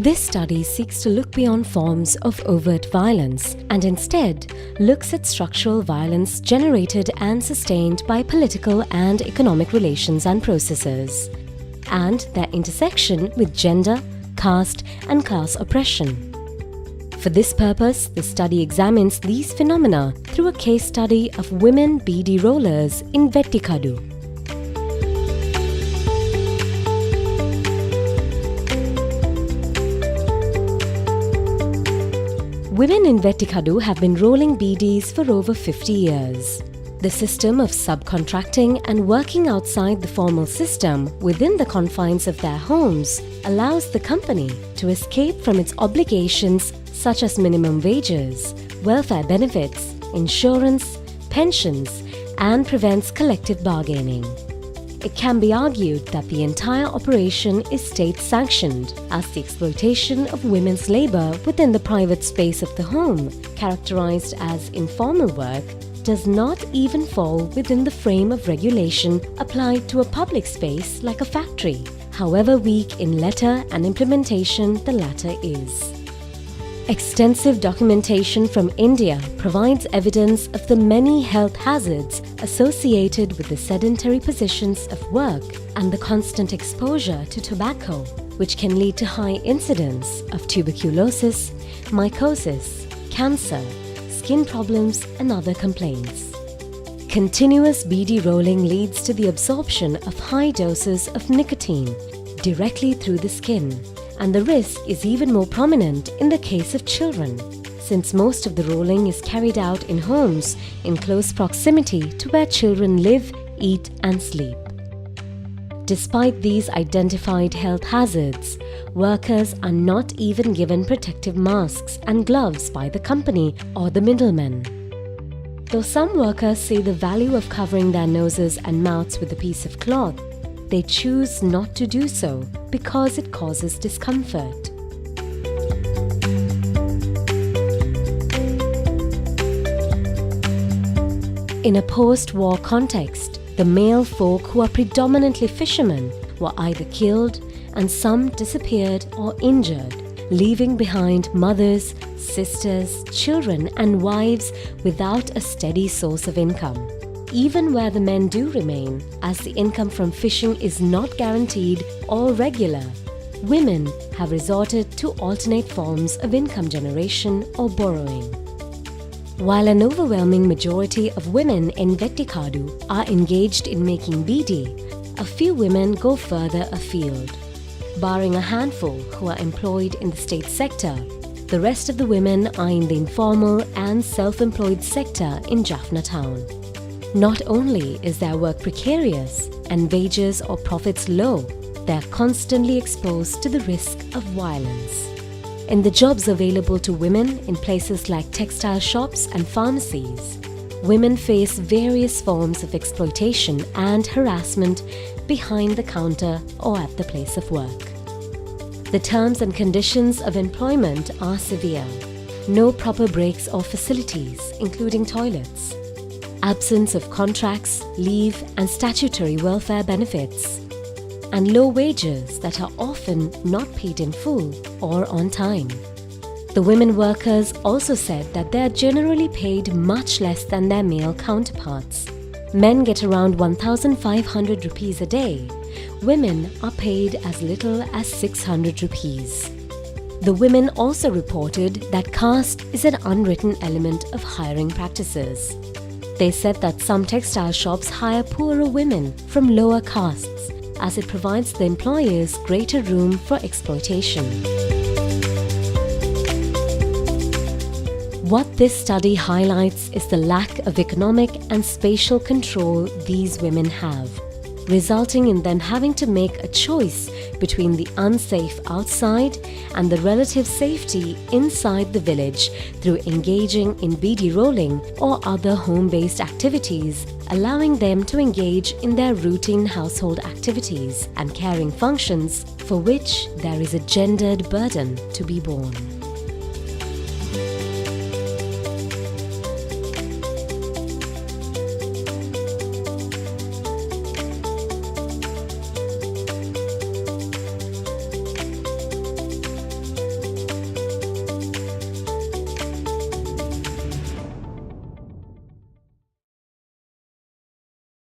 This study seeks to look beyond forms of overt violence and instead looks at structural violence generated and sustained by political and economic relations and processes, and their intersection with gender, caste, and class oppression. For this purpose, the study examines these phenomena through a case study of women beedi rollers in Vettikadu. Women in Vettikadu have been rolling beedis for over 50 years. The system of subcontracting and working outside the formal system within the confines of their homes allows the company to escape from its obligations such as minimum wages, welfare benefits, insurance, pensions, and prevents collective bargaining. It can be argued that the entire operation is state-sanctioned, as the exploitation of women's labor within the private space of the home, characterized as informal work, does not even fall within the frame of regulation applied to a public space like a factory, however weak in letter and implementation the latter is. Extensive documentation from India provides evidence of the many health hazards associated with the sedentary positions of work and the constant exposure to tobacco, which can lead to high incidence of tuberculosis, mycosis, cancer, skin problems, and other complaints. Continuous beedi rolling leads to the absorption of high doses of nicotine directly through the skin, and the risk is even more prominent in the case of children, since most of the rolling is carried out in homes in close proximity to where children live, eat, and sleep. Despite these identified health hazards, workers are not even given protective masks and gloves by the company or the middlemen. Though some workers see the value of covering their noses and mouths with a piece of cloth, they choose not to do so because it causes discomfort. In a post-war context, the male folk who are predominantly fishermen were either killed and some disappeared or injured, leaving behind mothers, sisters, children, and wives without a steady source of income. Even where the men do remain, as the income from fishing is not guaranteed or regular, women have resorted to alternate forms of income generation or borrowing. While an overwhelming majority of women in Vettikadu are engaged in making beedi, a few women go further afield. Barring a handful who are employed in the state sector, the rest of the women are in the informal and self-employed sector in Jaffna town. Not only is their work precarious and wages or profits low, they are constantly exposed to the risk of violence. In the jobs available to women in places like textile shops and pharmacies, women face various forms of exploitation and harassment behind the counter or at the place of work. The terms and conditions of employment are severe. No proper breaks or facilities, including toilets. Absence of contracts, leave, and statutory welfare benefits, and low wages that are often not paid in full or on time. The women workers also said that they are generally paid much less than their male counterparts. Men get around 1,500 rupees a day. Women are paid as little as 600 rupees. The women also reported that caste is an unwritten element of hiring practices. They said that some textile shops hire poorer women from lower castes, as it provides the employers greater room for exploitation. What this study highlights is the lack of economic and spatial control these women have, resulting in them having to make a choice between the unsafe outside and the relative safety inside the village through engaging in beedi rolling or other home-based activities, allowing them to engage in their routine household activities and caring functions for which there is a gendered burden to be borne.